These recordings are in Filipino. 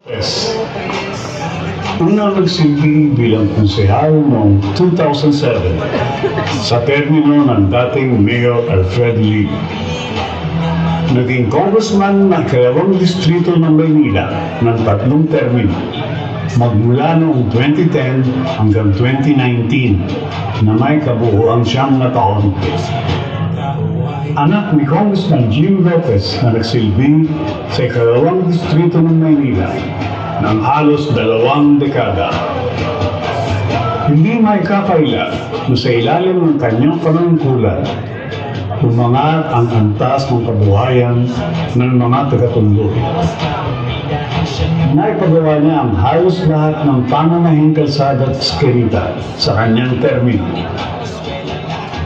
Yes. Una nagsilbi bilang konsehal noong 2007 sa termino ng dating Mayor Alfred Lee. Naging congressman ng ikalawang distrito ng Maynila ng 3 termino, magmula noong 2010 hanggang 2019 na may kabuuang 9 na taon. Anak ni Congressman Jim Lopez na nagsilbi sa ikalawang distrito ng Maynila ng halos 2 dekada. Hindi maikakaila na sa ilalim ng kanyang panungkulan, umangat ang antas ng kabuhayan ng mga tagatundo. Naipagawa niya ang halos lahat ng pangunahing kalsada at eskerita sa kanyang termino.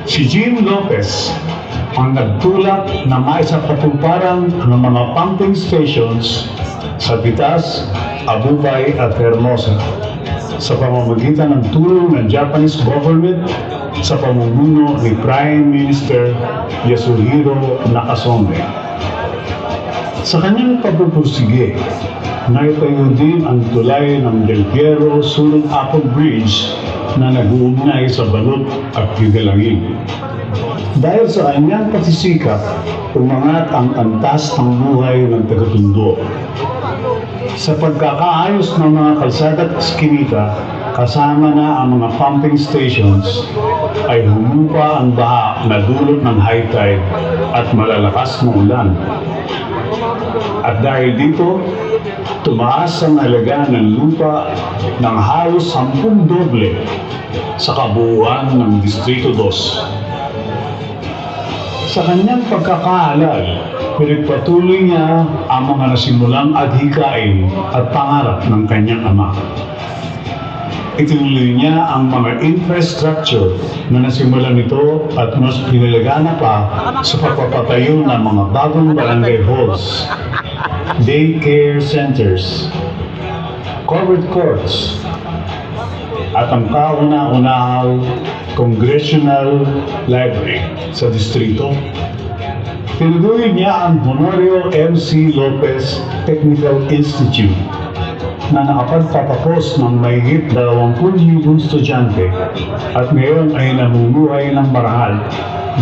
Si Jim Lopez ang nagtulak na maisapatuparan ng mga pumping stations sa Pitas, Abubay at Hermosa sa pamamagitan ng tulong ng Japanese government sa pamumuno ni Prime Minister Yasuhiro Nakasone. Sa kanyang pagpupursige, naitayo din ang tulay ng Del Piero Sulong Apple Bridge na nag-uugnay sa Balot at Pidalangin. Dahil sa kanyang pagsisikap, umangat ang antas ng buhay ng tagatundo. Sa pagkakaayos ng mga kalsada at eskinita, kasama na ang mga pumping stations, ay humupa ang baha na dulot ng high tide at malalakas na ulan. At dahil dito, tumaas ang halaga ng lupa ng halos 10 doble sa kabuuan ng Distrito 2. Sa kanyang pagkakaalal, pinagpatuloy niya ang mga nasimulang adhikain at pangarap ng kanyang ama. Itinuloy niya ang mga infrastructure na nasimulan nito at mas pinalagana pa sa pagpapatayo ng mga bagong barangay halls, daycare centers, covered courts, at ang kauna-unahang Congressional Library sa distrito. Tinuloy niya ang Honorio M.C. Lopez Technical Institute na nakapagpapakos ng mahigit 20,000 estudyante at ngayon ay namumuhay ng marangal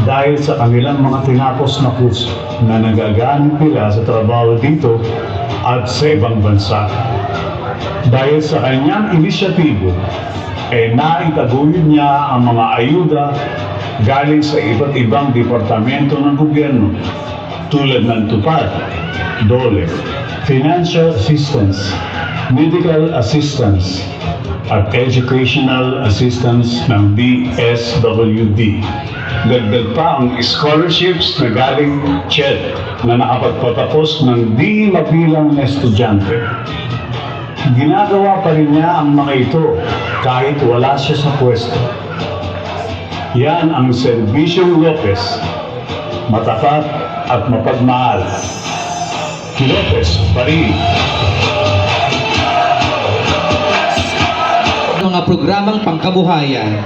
dahil sa kanilang mga tinapos na kurso na nagagamit nila sa trabaho dito at sa ibang bansa. Dahil sa kanyang inisyatibo, naitaguyod niya ang mga ayuda galing sa iba't ibang departamento ng gobyerno tulad ng TUPAD, DOLE, Financial Assistance, Medical Assistance, at Educational Assistance ng DSWD. Dagdag pa ang scholarships na galing CHED na nakapagpatapos ng di mabilang na estudyante. Ginagawa pa rin niya ang mga ito kahit wala siya sa pwesto. Yan ang Serbisyong Lopez, matapat at mapagmahal. Lopez Parin. Mga programang pangkabuhayan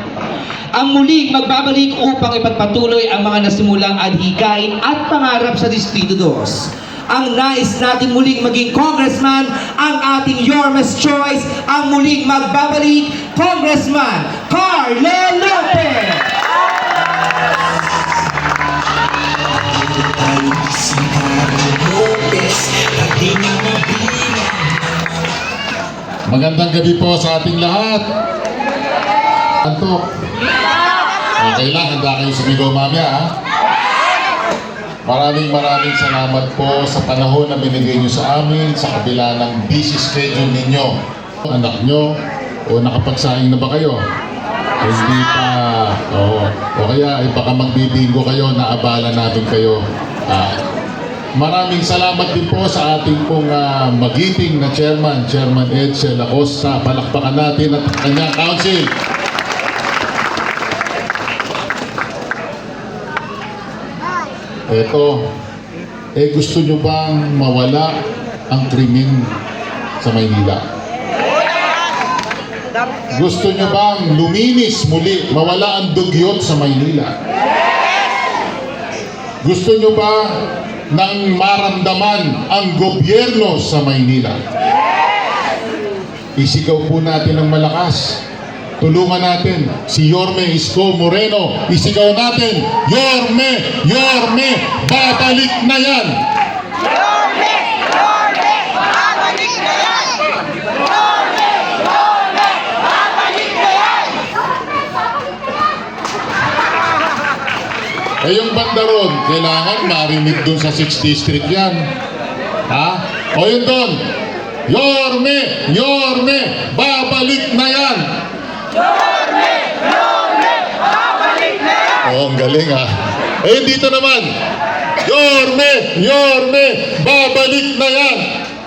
ang muling magbabalik upang ipagpatuloy ang mga nasimulang adhikain at pangarap sa Distrito 2. Ang nais natin muling maging congressman, ang ating Yormes Choice, ang muling magbabalik, Congressman Carlo Lopez! Magandang gabi po sa ating lahat. Antok. Okay lang, handa kayo sumigaw mamaya, ha? Maraming salamat po sa panahon na binigay niyo sa amin sa kabila ng busy schedule ninyo. Anak nyo, o nakapagsaing na ba kayo? Hindi pa. O kaya, baka magbibingo kayo, naabala natin kayo. Maraming salamat din po sa ating pong magiting na chairman, Chairman Edsel Acosta. Palakpakan natin at kanyang council. Eto, gusto nyo bang mawala ang krimen sa Maynila? Gusto nyo bang luminis muli, mawala ang dugyot sa Maynila? Gusto nyo ba nang maramdaman ang gobyerno sa Maynila? Isigaw po natin ng malakas. Tulungan natin si Yorme Isko Moreno. Isigaw natin, Yorme, Yorme, babalik na yan! Yorme! Yorme! Babalik na yan! Yorme! Yorme! Babalik na yan! Eh yung banda ron, kailangan marinig dun sa 6th District yan. Ha? O yun dun, Yorme, Yorme, babalik na yan! Yorme! Yorme! Babalik na yan! Oh, ang galing ha. Eh dito naman, Yorme, Yorme, babalik na yan!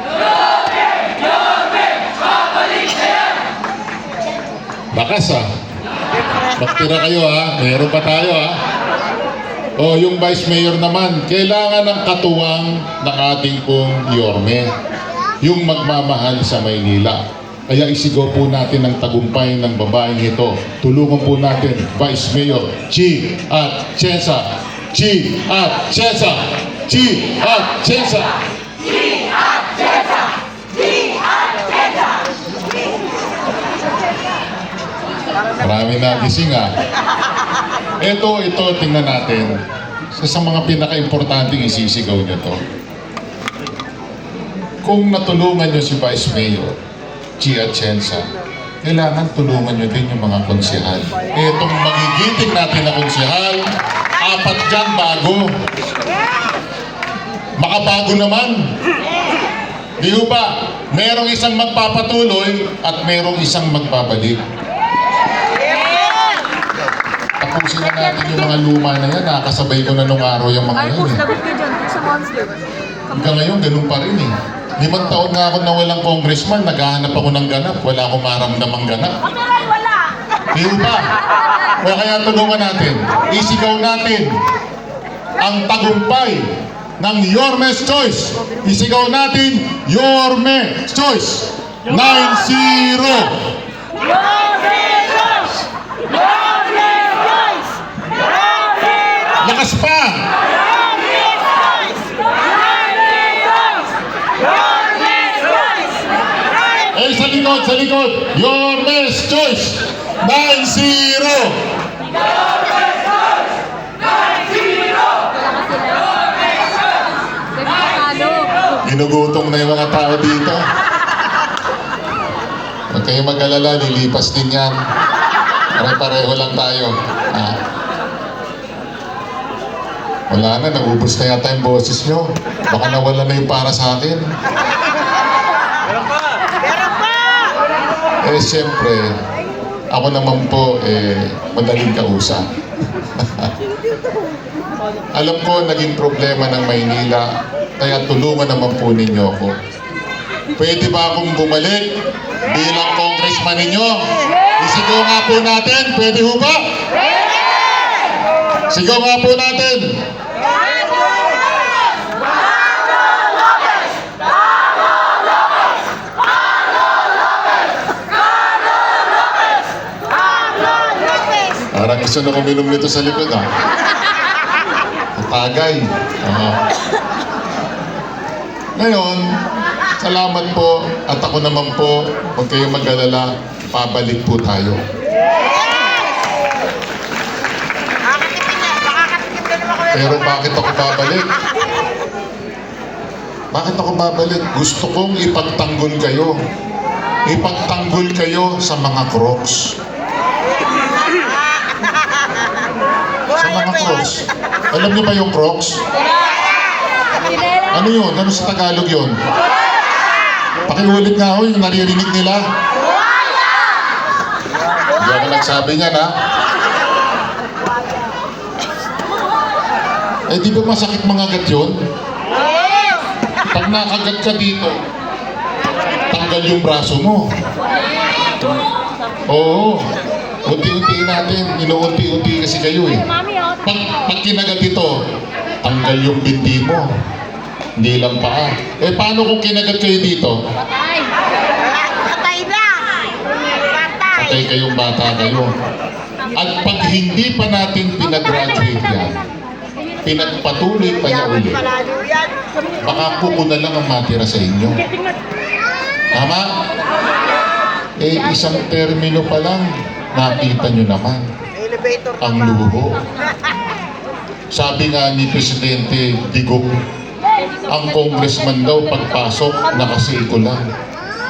Yorme! Yorme! Babalik na yan! Bakas ha. Magtira kayo ha. Meron pa tayo ha. O yung Vice Mayor naman, kailangan ng katuwang ng ating pong Yorme. Yung magmamahal sa Maynila. Kaya isigaw po natin ang tagumpay ng babaeng ito. Tulungan po natin, Vice Mayor Chi at Chensa. Chi at Chensa. Chi at Chensa. Di at Jessa! Di at Jessa! Marami na gising ha. Ito, tingnan natin. Sa mga pinaka-importanting isisigaw nyo to. Kung natulungan nyo si Vice Mayor, Chi Atienza, kailangan tulungan nyo din yung mga konsehal. Itong magigiting natin na konsehal, 4 dyan bago. Makabago naman. Di ba? Merong isang magpapatuloy at merong isang magbabalik. Tapusin na natin yung mga luma na yan. Nakakasabay ko na nung araw yung mga Ay, yan. push Eh. lagot ka dyan. Sa monster. Hanggang ngayon, ganun pa rin eh. 5 taon nga ako na walang congressman, naghahanap ako ng ganap, wala akong maramdamang ganap. Kameray, wala! Di ba? O kaya tulungan natin, isigaw natin ang tagumpay ng Yorme's Choice. Isigaw natin, Yorme's Choice. 9-0. Yorme Joyce! Yorme Joyce! Yorme Joyce! Lakas pa! Yorme Joyce! Yorme Joyce! Yorme Joyce! Eh, sa likod, Yorme's Choice. 9-0. Ginugutom na yung mga tao dito. Huwag kayong mag-alala, lilipas din yan. Pare-pareho lang tayo. Ah. Wala na, naubos na yata yung boses nyo. Baka nawala na yung para sa akin. Eh, siyempre, ako naman po, madaling kausap. Alam ko, naging problema ng Maynila, kaya tulungan naman po ninyo ako. Pwede ba akong bumalik bilang congressman ninyo? Isigaw nga po natin, pwede ho ba? Sigaw nga po natin. Parang gusto na kuminom nito sa likod ha. Tagay. Ngayon, salamat po at ako naman po, huwag kayong mag-alala, pabalik po tayo. Pero bakit ako babalik? Bakit ako babalik? Gusto kong ipagtanggol kayo. Ipagtanggol kayo sa mga Crocs. Sa mga Crocs. Alam niyo ba yung Crocs? Ano yun? Ano sa Tagalog yun? Pakiulit nga ako yung naririnig nila. Hindi ako nagsabi niyan ha. Eh di ba masakit mga gat yun? Pag nakagat ka dito, tanggal yung braso mo. Oo. Unti-unti natin, inuunti-unti kasi kayo eh. Pag kinagat ito, tanggal yung binti mo. Hindi lang paa. Eh paano kung kinagat kayo dito? Patay na! Patay! Patay kayong bata kayo. At pag hindi pa natin pinagraduate yan, pinagpatuloy pa niya ulit, baka kuko na lang ang matira sa inyo. Tama? isang termino pa lang, nakita nyo naman Elevator ang luho. Sabi nga ni Presidente Digong, ang congressman daw pagpasok, naka-Seiko lang.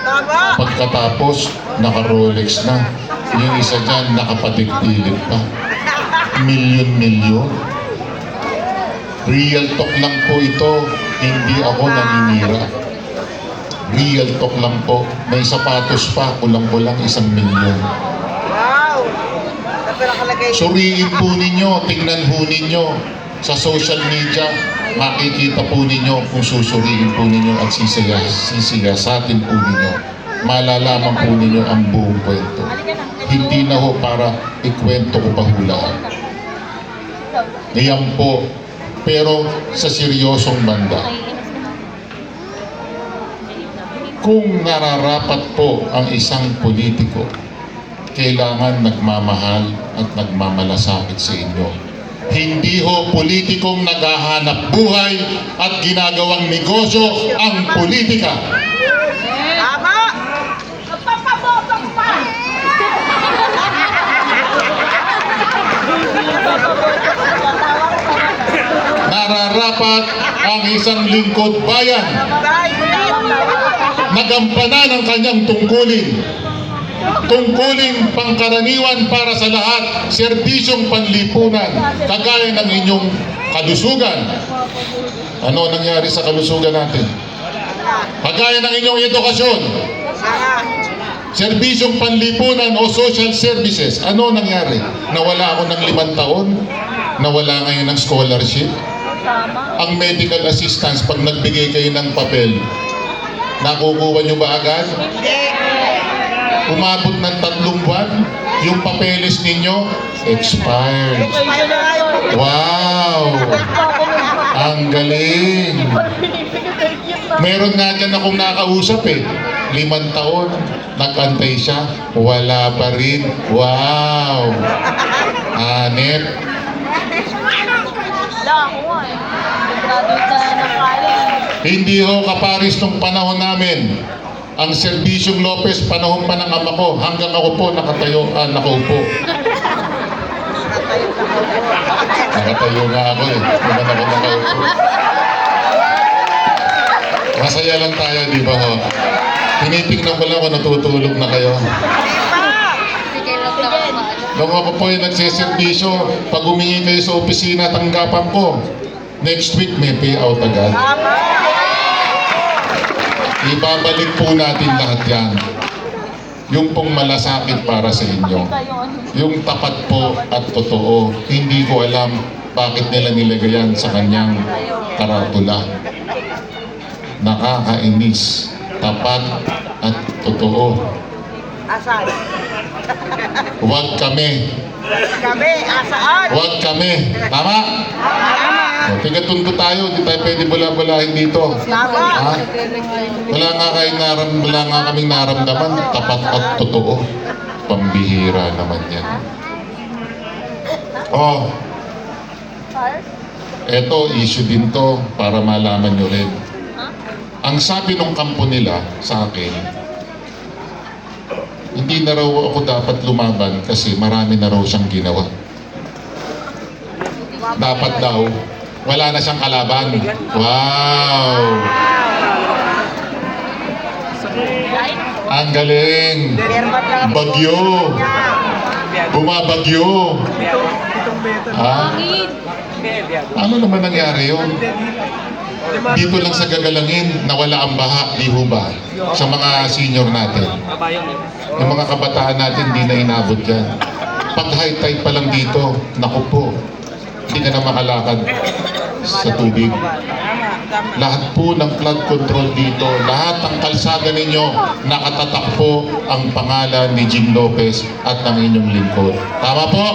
Tama. Pagkatapos, naka-Rolex na. Yung isa dyan, nakapatigpilip pa. Milyon-milyon. Real talk lang po ito. Hindi ako naninira. Real talk lang po. May sapatos pa, kulang-kulang 1 milyon. Wow. Tapos nakalagay. Suriin po ninyo, tingnan po ninyo. Sa social media, makikita po ninyo kung susuriin po ninyo at sisigasatin po ninyo. Malalaman po ninyo ang buong kwento. Hindi na ho para ikwento ko pa hulaan. Ngayon po, pero sa seryosong banda. Kung nararapat po ang isang politiko, kailangan nagmamahal at nagmamalasakit sa inyo. Hindi ho politikong naghahanap buhay at ginagawang negosyo ang politika. Tama. Magpapabotong pa. Nararapat ang isang lingkod bayan nagampanan ang kanyang tungkulin. Tungkulin pangkaraniwan para sa lahat, serbisyong panlipunan, kagaya ng inyong kalusugan. Ano nangyari sa kalusugan natin? Kagaya ng inyong edukasyon, serbisyong panlipunan o social services. Ano nangyari? Nawala ako ng 5 taon? Nawala ngayon ng scholarship? Ang medical assistance, pag nagbigay kayo ng papel, nakukuha nyo ba agad? Umabot ng 3 buwan, yung papeles ninyo, expired. Wow! Ang galing! Meron nga dyan akong nakausap 5 taon, nag-antay siya, wala pa rin. Wow! Hanep. Hindi ho kaparis nung panahon namin. Ang serbisyong Lopez, panahon pa ng ama ko, hanggang ako po nakaupo. Nakatayo nga ako naman ako nakaupo. Masaya lang tayo, di ba ho? Tinitingnan ko lang kung natutulog na kayo. Nung ako po ay nagsiservisyo, pag humingi kayo sa opisina, tanggapan ko. Next week may payout agad. Ibabalik po natin lahat yan. Yung pong malasakit para sa inyo. Yung tapat po at totoo. Hindi ko alam bakit nila nilagay yan sa kanyang karatula. Nakakainis. Tapat at totoo. Asan? Huwag kami. Kami, asaan? Huwag kami. Tama? O, tiga-tundo tayo. Hindi tayo pwede bula-bulahin dito. Tama. Ha? Wala nga kaming naramdaman. Tapat at totoo. Pambihira naman yan. Oh. Eto, issue din to para malaman nyo rin. Ang sabi ng kampo nila sa akin, hindi na raw ako dapat lumaban kasi marami na raw siyang ginawa. Dapat daw, wala na siyang kalaban. Wow! Ang galing! Bagyo! Bumabagyo! Ha? Ano naman nangyari yun? Dito lang sa Gagalangin, nawala ang baha, di ho ba? Sa mga senior natin. Yung mga kabataan natin, di na inabot yan. Pag high tide pa lang dito, naku po, hindi ka na makalakad sa tubig. Lahat po ng flood control dito, lahat ng kalsada ninyo, nakatatak po ang pangalan ni Jing Lopez at ng inyong lingkod. Tama po?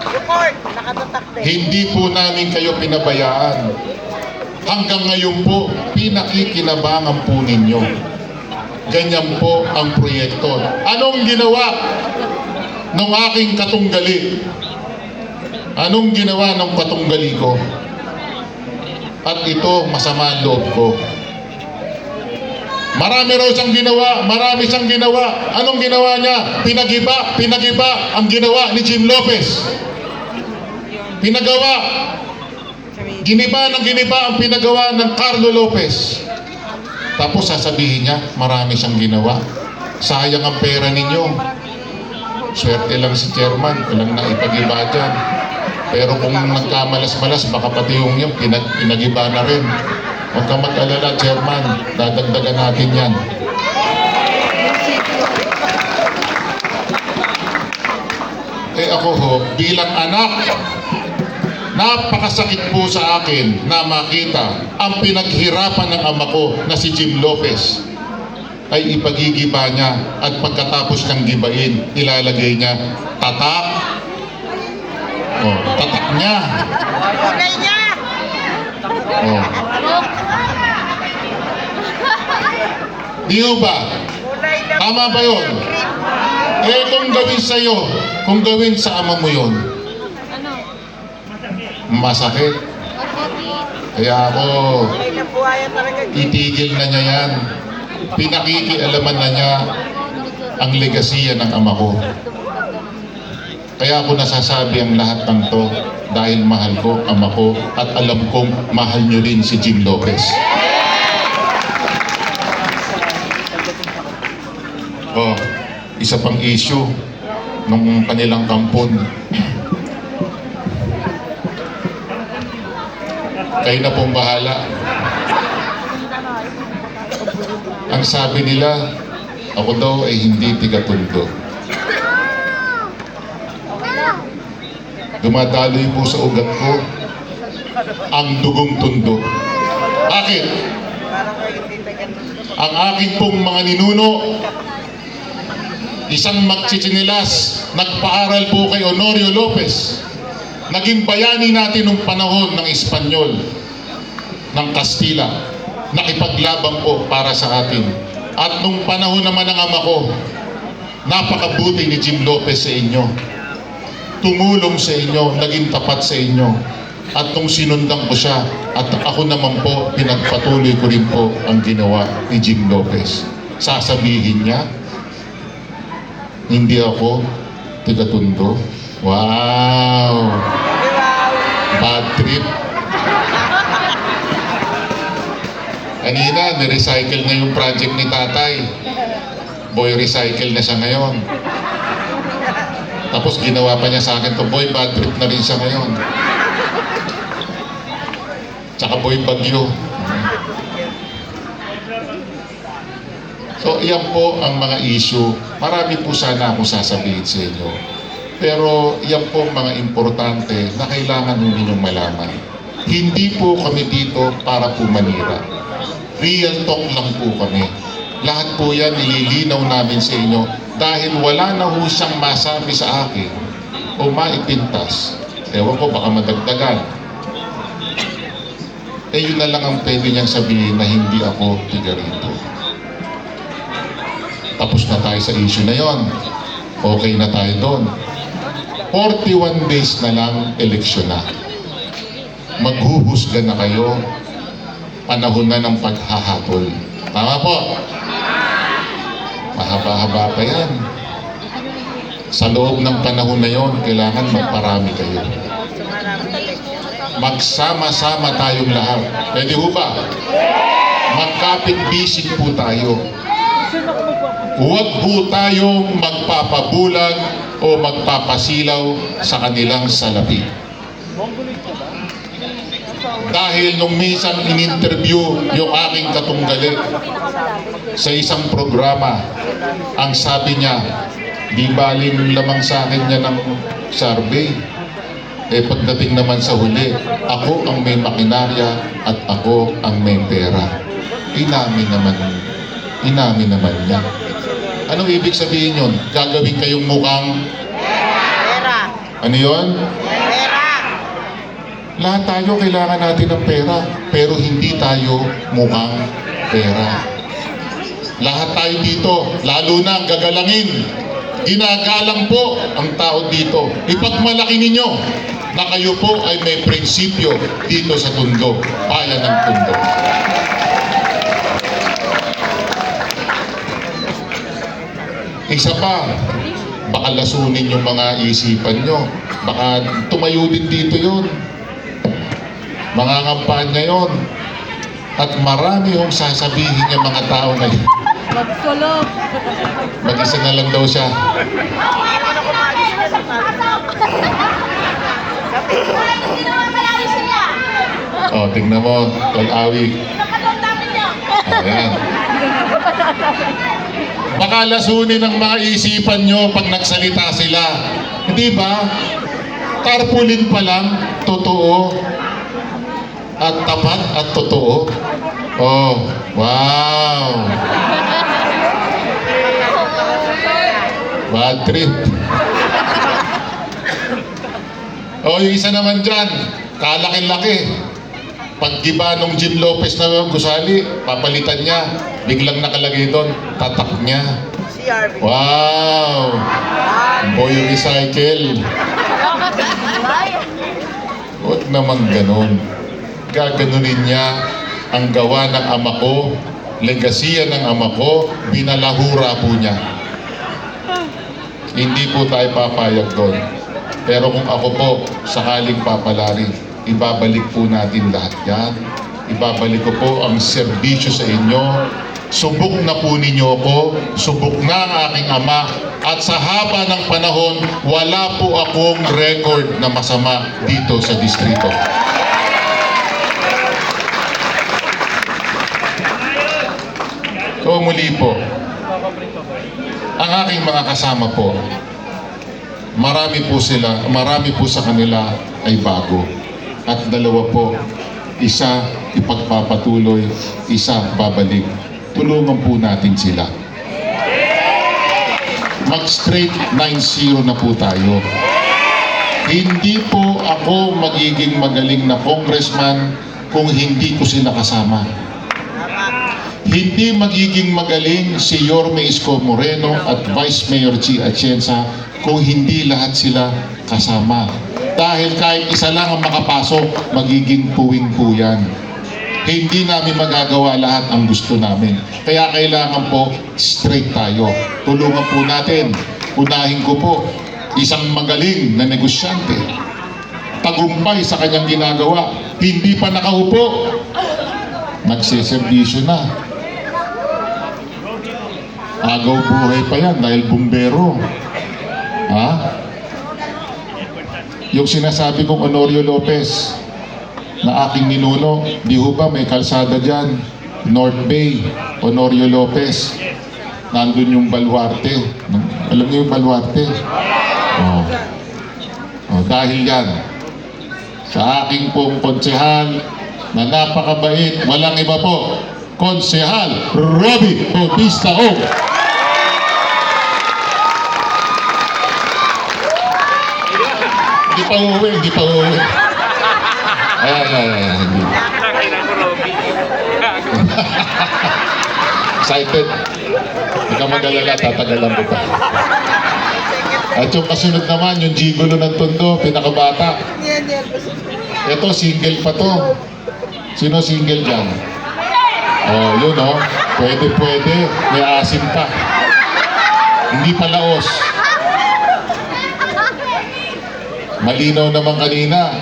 Report, nakatatak din. Hindi po namin kayo pinabayaan. Hanggang ngayon po, pinakikinabangan po ninyo. Ganyan po ang proyekto. Anong ginawa ng aking katunggali? Anong ginawa ng katunggali ko? At ito, masama ang loob ko. Marami raw siyang ginawa, marami siyang ginawa. Anong ginawa niya? Pinagiba ang ginawa ni Jim Lopez. Pinagawa. Giniba ang pinagawa ng Carlo Lopez. Tapos sasabihin niya, marami siyang ginawa. Sayang ang pera ninyo. Swerte lang si chairman, walang naipagiba dyan. Pero kung nagkamalas-malas, baka pati yung pinagiba na rin. Huwag ka mag-alala, chairman. Dadagdagan natin yan. Ako ho, bilang anak, napakasakit po sa akin na makita ang pinaghirapan ng ama ko na si Jim Lopez ay ipagigiba niya at pagkatapos niyang gibain, ilalagay niya tatak. Tatak niya. Kulay niya! Oh. Di ba? Kulay na Tama ba yun? Kung gawin sa'yo, kung gawin sa ama mo yun, masakit. Kaya ako, kulay na buhaya talaga. itigil na niya yan. Pinakikialaman na niya ang legasiya ng ama ko. Kaya ako nasasabi ang lahat ng to dahil mahal ko ama ko at alam kong mahal niyo rin si Jim Lopez. Isa pang issue nung kanilang kampon. Kayo na pong bahala. Ang sabi nila, ako daw ay hindi tiga-Tondo. Dumadaloy po sa ugat ko ang dugong Tondo. Bakit? Ang aking pong mga ninuno, isang magchichinilas, nagpaaral po kay Honorio Lopez. Naging bayani natin nung panahon ng Espanyol, ng Kastila. Nakipaglaban po para sa atin. At nung panahon naman ng ama ko, napakabuti ni Jim Lopez sa inyo. Tumulong sa inyo, naging tapat sa inyo. At nung sinundan ko siya, at ako naman po, pinagpatuloy ko rin po ang ginawa ni Jim Lopez. Sasabihin niya, hindi ako tiga-Tondo. Wow! Bad trip. Kanina, nirecycle na yung project ni tatay. Boy, recycle na siya ngayon. Tapos ginawa pa niya sa akin to, boy, bad trip na rin siya ngayon. Tsaka boy, bagyo. So, iyan po ang mga issue. Marami po sana akong sasabihin sa inyo. Pero iyan po ang mga importante na kailangan ninyong malaman. Hindi po kami dito para po manira. Real talk lang po kami. Lahat po yan nililinaw namin sa inyo dahil wala na ho siyang masabi sa akin o maipintas. Ewan ko, baka madagdagan. Yun na lang ang pwede niyang sabihin na hindi ako tiga rito. Tapos na tayo sa issue na yon. Okay na tayo doon. 41 days na lang, eleksyon na. Maghuhusga na kayo. Panahon na ng paghahatol. Tama po? Mahaba-haba pa yan. Sa loob ng panahon na yon, kailangan magparami kayo. Magsama-sama tayong lahat. Pwede ho ba? Magkapit-bisig po tayo. Huwag po tayong magpapabulag o magpapasilaw sa kanilang salapi. Dahil nung minsan in-interview yung aking katunggali sa isang programa, ang sabi niya, di baling lamang sa akin niya ng survey. Pagdating naman sa huli, ako ang may makinarya at ako ang may pera. Inamin naman niya. Anong ibig sabihin yun? Gagawin kayong mukhang pera. ano yun? Pera. Lahat tayo kailangan natin ng pera, pero hindi tayo mukhang pera. Lahat tayo dito, lalo na gagalangin. Ginagalang po ang tao dito. Ipagmalaki ninyo na kayo po ay may prinsipyo dito sa Tondo, bayan ng Tondo. Isa pa, baka lasunin yung mga isipan nyo. Baka tumayo din dito yun. Mangangampanya yun. At marami yung sasabihin niya mga tao ngayon. Magsulog. Mag-isa na lang daw siya. O, tingnan mo, Tol-Awi. Ayan. Baka lasunin ang mga isipan nyo pag nagsalita sila. Hindi ba? Tarpaulin pa lang, totoo. At tapat at totoo. Oh, wow. Bad trip. Oh, yung isa naman dyan, kalaki-laki. Paggiba nung Jim Lopez na gusali, papalitan niya. Biglang nakalagay doon, tatak niya. Wow! Boy recycle. Huwag naman ganun. Gaganunin niya ang gawa ng ama ko, legasiya ng ama ko, binalahura po niya. Hindi po tayo papayag doon. Pero kung ako po, sakaling papalari, ibabalik po natin lahat yan. Ibabalik ko po ang serbisyo sa inyo. Subok na po ninyo ako, subok na ang aking ama, at sa haba ng panahon, wala po akong record na masama dito sa distrito. So muli po, ang aking mga kasama po, marami po sa kanila ay bago. At dalawa po, isa ipagpapatuloy, isa babalik. Tulungan po natin sila. Mag-straight 9-0 na po tayo. Hindi po ako magiging magaling na congressman kung hindi ko sila kasama. Hindi magiging magaling si Yorme Isko Moreno at Vice Mayor G. Atienza kung hindi lahat sila kasama. Dahil kahit isa lang ang makapasok, magiging puwing po yan. Hindi namin magagawa lahat ang gusto namin. Kaya kailangan po straight tayo. Tulungan po natin. Unahin ko po, isang magaling na negosyante. Tagumpay sa kanyang ginagawa. Hindi pa nakaupo. Nagseservisyo na. Agaw buhay pa yan dahil bumbero. Ha? Yung sinasabi kong Honorio Lopez na aking ninuno, di ho ba may kalsada dyan? North Bay, Honorio Lopez. Nandun yung Baluarte. Alam niyo yung Baluarte? Oh. Oh, dahil yan, sa aking pong konsehal na napakabait, walang iba po, Konsehal Robbie Bautista O. Hindi pa uuwi. Ay, hindi. Excited. Hindi ka mag-alala, tatagalan ko pa. At yung kasunod naman, yung gigolo ng Tondo, pinakabata. Ito, single pa to. Sino single dyan? Oh, yun oh. Pwede. May asim pa. Hindi pa laos. Malinaw naman kanina.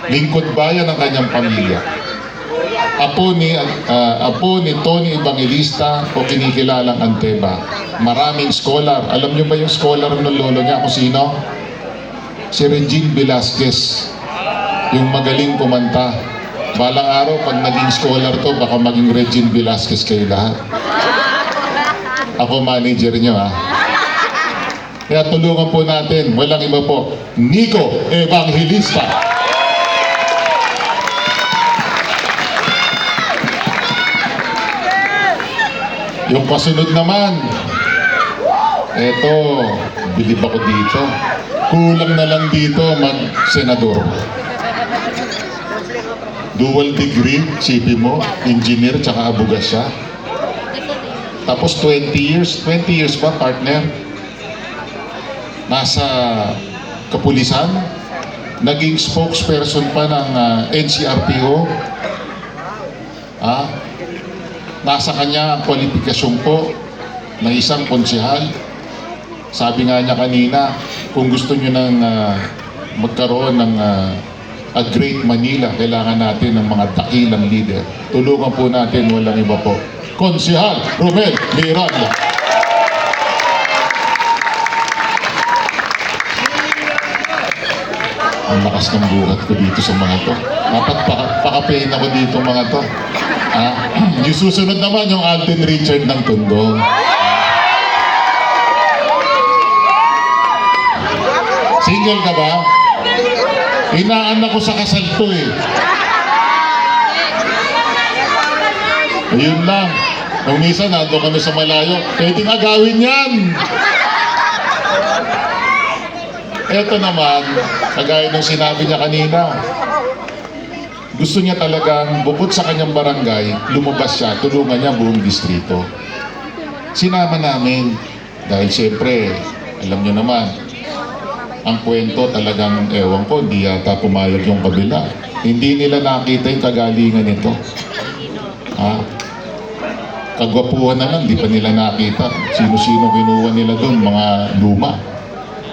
Lingkod bayan ang kanyang pamilya. Apo ni Tony Evangelista o kinikilalang Anteba. Maraming scholar. Alam niyo ba yung scholar ng lolo niya kung sino? Si Regine Velasquez. Yung magaling kumanta. Balang araw, pag naging scholar to, baka maging Regine Velasquez kayo lahat. Ako manager niyo ha. Kaya tulungan po natin, walang iba po, Nico Evangelista. Yung kasunod naman, eto, bilib ako dito. Kulang na lang dito mag-senador. Dual degree, sipi mo, engineer tsaka abugas siya. Tapos 20 years pa partner. Nasa kapulisan, naging spokesperson pa ng NCRPO. Nasa kanya ang kwalifikasyon po. na isang konsehal. Sabi nga niya kanina, kung gusto niyo nang magkaroon ng a great Manila, kailangan natin ng mga dakilang leader. Tulungan po natin, walang iba po. Konsehal Romel Miranda. Ang lakas ng buhat ko dito sa mga to. Dapat pakapain ako dito mga to. Yung susunod naman, yung Alden Richard ng Tondo. Single ka ba? Inaanak ko sa kasal to eh. Ayun lang. Nung minsan, nandun kami sa malayo. Pwedeng agawin yan. Eto naman, kagaya ng sinabi niya kanina, gusto niya talagang, bukod sa kanyang barangay, lumabas siya, tulungan niya buong distrito. Sinama namin, dahil siyempre, alam niyo naman, ang kwento talagang, ewan ko, di yata pumayag yung kabila. Hindi nila nakita yung kagalingan nito. Kagwapuhan na lang, di pa nila nakita. Sino-sino kinuha nila doon, mga luma.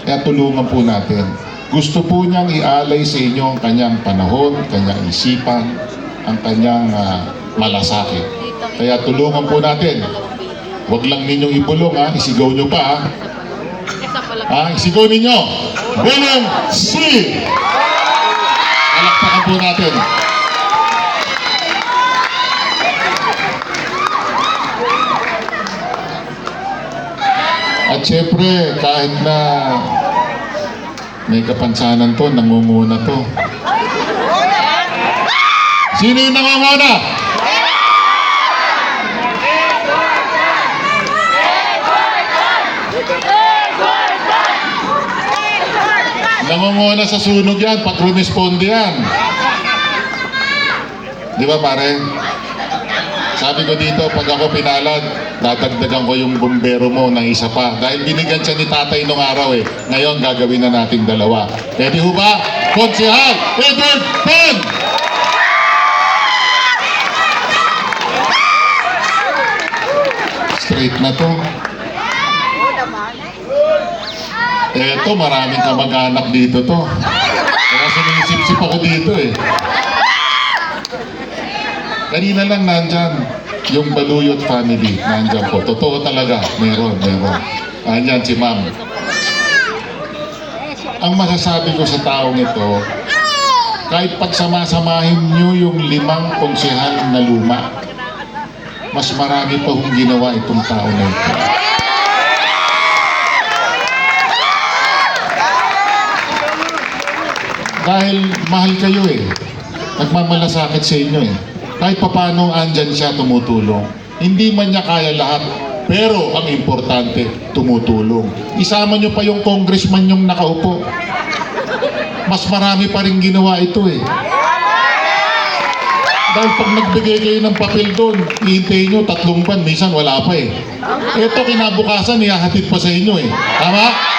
Kaya tulungan po natin. Gusto po niyang ialay sa inyo ang kanyang panahon, kanyang isipan, ang kanyang malasakit. Kaya tulungan po natin. Huwag lang ninyong ibulong, isigaw nyo pa. Isigaw ninyo. Bulong C! Palakpakan po natin. At syempre, kahit na may kapansanan to, nangunguna to. Sino yung nangunguna? Nangunguna sa sunog yan, pag rumisponde yan. Di ba pare? Sabi ko dito, pag ako pinalad, dadagdagan ko yung bumbero mo ng isa pa. Dahil binigyan siya ni tatay nung araw eh. Ngayon, gagawin na natin dalawa. Pwede ho ba? Konsehal Edward Pan! Straight na to. Eto, maraming kamag-anak dito to. Kaya sinisip-sip ako dito eh. Kanina lang nandyan yung Baluyot family. Nandyan po. Totoo talaga. Meron. Nandyan si ma'am. Ang masasabi ko sa taong ito, kahit pagsamasamahin nyo yung 5 konsehal na luma, mas marami pa hong ginawa itong tao na ito. Dahil mahal kayo eh. Nagmamalasakit sa inyo eh. Kahit papaano andyan siya tumutulong. Hindi man niya kaya lahat, pero ang importante, tumutulong. Isama niyo pa yung congressman yung nakaupo. Mas marami pa rin ginawa ito eh. Dahil pag nagbigay kayo ng papel doon, ihintayin nyo 3 buwan, minsan wala pa eh. Ito kinabukasan, ihahatid pa sa inyo eh. Tama?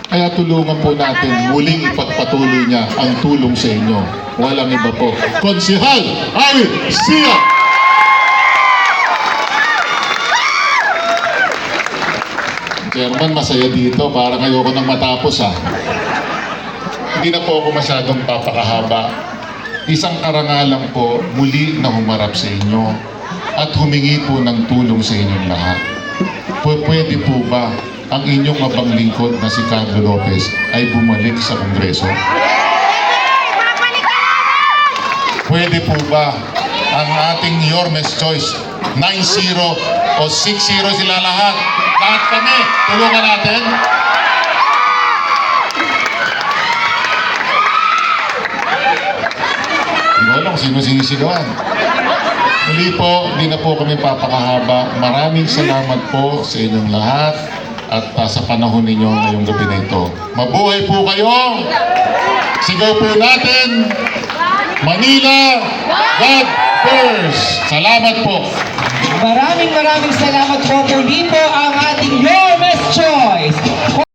Kaya tulungan po natin, muling ipagpatuloy niya ang tulong sa inyo. Walang iba po. Konsehal Awit Sia! Chairman, masaya dito. Parang ayoko nang matapos Hindi na po ako masyadong papakahaba. Isang karangalan po muli na humarap sa inyo at humingi po ng tulong sa inyong lahat. Pwede po ba ang inyong abang lingkod na si Carlo Lopez ay bumalik sa Kongreso? Pwede po ba ang ating Yormes Choice 9-0 o 6-0 sila lahat? Lahat kami, tulungan natin. Hindi ko alam kung sino sinisigawan. Muli po, hindi na po kami papakahaba. Maraming salamat po sa inyong lahat at sa panahon ninyo ngayong gabi na ito. Mabuhay po kayo! Sigaw po natin! Manila, God first! Salamat po! Maraming salamat po. Muli po ang ating Yormes Choice.